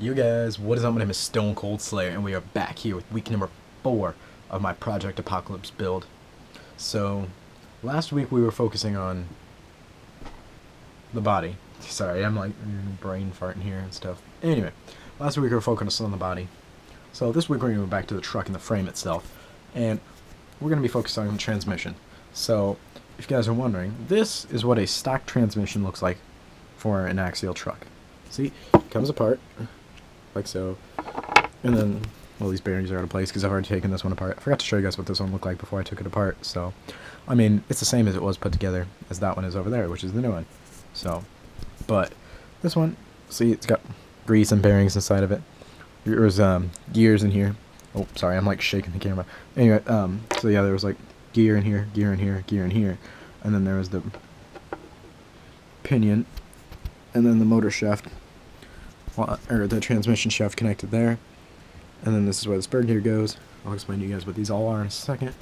Yo guys, what is up? My name is StoneKoldSlayer, and we are back here with week number 4 of my Project Apocalypse build. So, last week we were focusing on the body. Sorry, I'm like brain farting here and stuff. Anyway, last week we were focusing on the body. So this week we're going to go back to the truck and the frame itself, and we're going to be focusing on the transmission. So, if you guys are wondering, this is what a stock transmission looks like for an axial truck. See, it comes apart like so, and then all these bearings are out of place because I've already taken this one apart. I forgot to show you guys what this one looked like before I took it apart. So, I mean, it's the same as it was put together as that one is over there, which is the new one. So, but this one, see, it's got grease and bearings inside of it. There's gears in here. Oh, sorry, I'm like shaking the camera. Anyway, so yeah, there was like gear in here, gear in here, gear in here, and then there was the pinion, and then the motor shaft, or the transmission shaft connected there, and then this is where the spur gear goes. I'll explain to you guys what these all are in a second.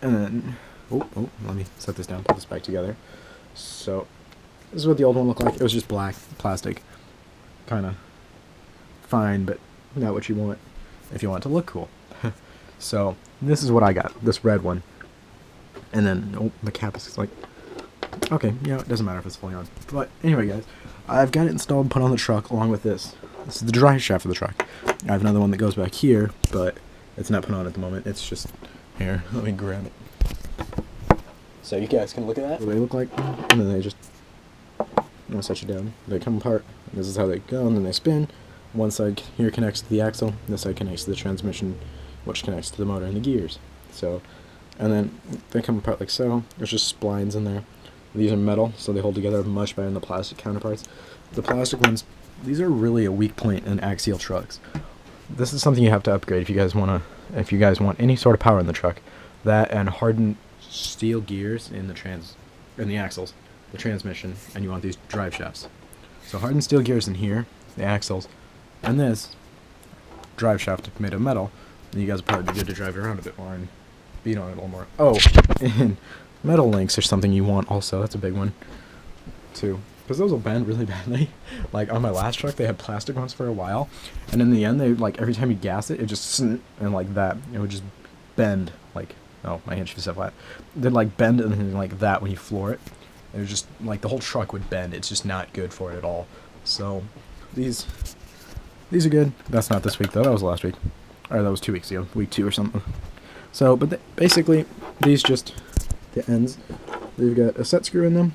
And then, let me set this down, put this back together. So, this is what the old one looked like. It was just black, plastic, kind of fine, but not what you want if you want it to look cool. So, this is what I got, this red one. And then, the cap is like, okay, you know, it doesn't matter if it's fully on. But anyway, guys, I've got it installed and put on the truck along with this. This is the drive shaft for the truck. I have another one that goes back here, but it's not put on at the moment. It's just here. Let me grab it. So you guys can look at that. What they look like, and then they just, I'll set you down. They come apart. This is how they go, and then they spin. One side here connects to the axle. This side connects to the transmission, which connects to the motor and the gears. So, and then they come apart like so. There's just splines in there. These are metal, so they hold together much better than the plastic counterparts. The plastic ones, these are really a weak point in axial trucks. This is something you have to upgrade if you guys want any sort of power in the truck. That and hardened steel gears in the axles, the transmission, and you want these drive shafts. So hardened steel gears in here, the axles, and this drive shaft made of metal. And you guys will probably be good to drive it around a bit more and beat on it a little more. Oh, and metal links are something you want also. That's a big one too, because those will bend really badly. Like on my last truck, they had plastic ones for a while, and in the end, they like every time you gas it, it just and like that, it would just bend. Like, oh, my hand should be set flat. They'd like bend and like that when you floor it. It was just like the whole truck would bend. It's just not good for it at all. So these are good. That's not this week though. That was last week, or that was 2 weeks ago, week 2 or something. So, but basically, these just the ends. They've got a set screw in them.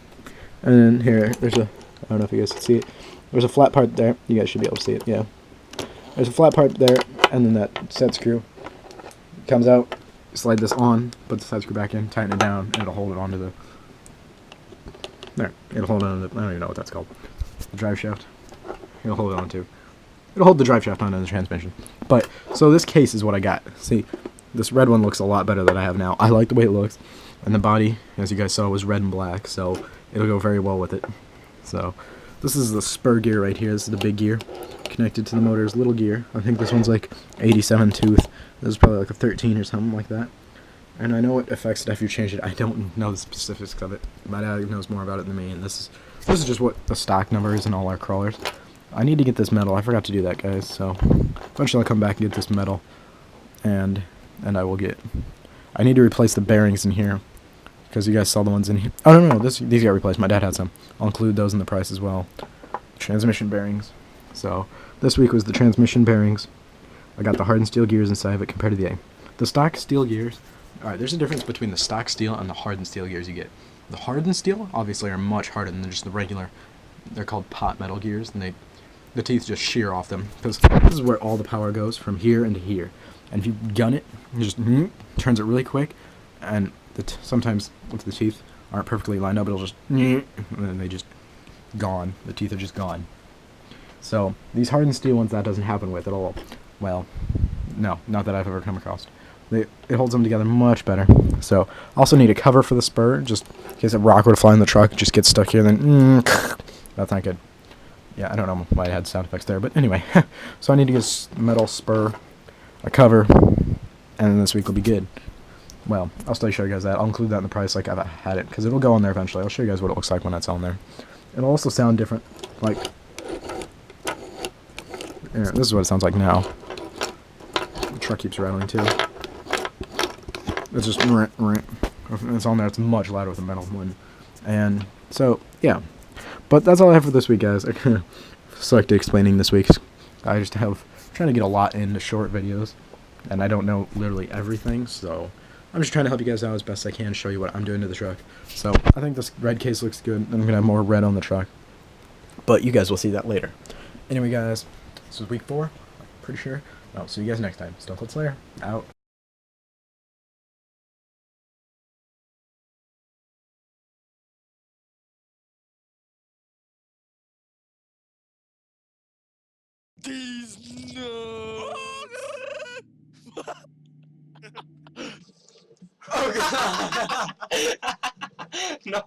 And then here, there's a, I don't know if you guys can see it, there's a flat part there. You guys should be able to see it, yeah. There's a flat part there, and then that set screw comes out, slide this on, put the set screw back in, tighten it down, and it'll hold it onto the, there, it'll hold it on the, I don't even know what that's called, the drive shaft. It'll hold it onto, it'll hold the drive shaft onto the transmission. But, so this case is what I got. See, this red one looks a lot better than I have now. I like the way it looks. And the body, as you guys saw, was red and black, so it'll go very well with it. So, this is the spur gear right here. This is the big gear connected to the motor's little gear. I think this one's like 87 tooth. This is probably like a 13 or something like that. And I know it affects it if you change it. I don't know the specifics of it. My dad knows more about it than me, and this is just what the stock number is in all our crawlers. I need to get this metal. I forgot to do that, guys. So, eventually I'll come back and get this metal, and I will get. I need to replace the bearings in here, because you guys saw the ones in here. Oh, no, these got replaced. My dad had some. I'll include those in the price as well. Transmission bearings. So, this week was the transmission bearings. I got the hardened steel gears inside of it compared to the stock steel gears. Alright, there's a difference between the stock steel and the hardened steel gears you get. The hardened steel, obviously, are much harder than just the regular. They're called pot metal gears, and the teeth just shear off them, because this is where all the power goes, from here into here. And if you gun it, it just turns it really quick, and sometimes if the teeth aren't perfectly lined up, it'll just and then they just gone. The teeth are just gone. So these hardened steel ones, that doesn't happen with at all. Well, no, not that I've ever come across. It holds them together much better. So also need a cover for the spur, just in case a rock were to fly in the truck, it just gets stuck here. Then that's not good. Yeah, I don't know why I had sound effects there, but anyway. So I need to get a metal spur, a cover, and then this week will be good. Well, I'll still show you guys that. I'll include that in the price like I've had it, because it'll go on there eventually. I'll show you guys what it looks like when that's on there. It'll also sound different. Like, Here, this is what it sounds like now. The truck keeps rattling too. It's just it's on there. It's much louder with the metal one. And so yeah, but that's all I have for this week, guys. I kind of sucked at explaining this week's. I just have trying to get a lot into short videos, and I don't know literally everything, so I'm just trying to help you guys out as best I can, show you what I'm doing to the truck. So I think this red case looks good. I'm gonna have more red on the truck, but you guys will see that later. Anyway, guys, this is week 4. I'm pretty sure. I'll see you guys next time. StoneKoldSlayer out. These no. Oh god! No.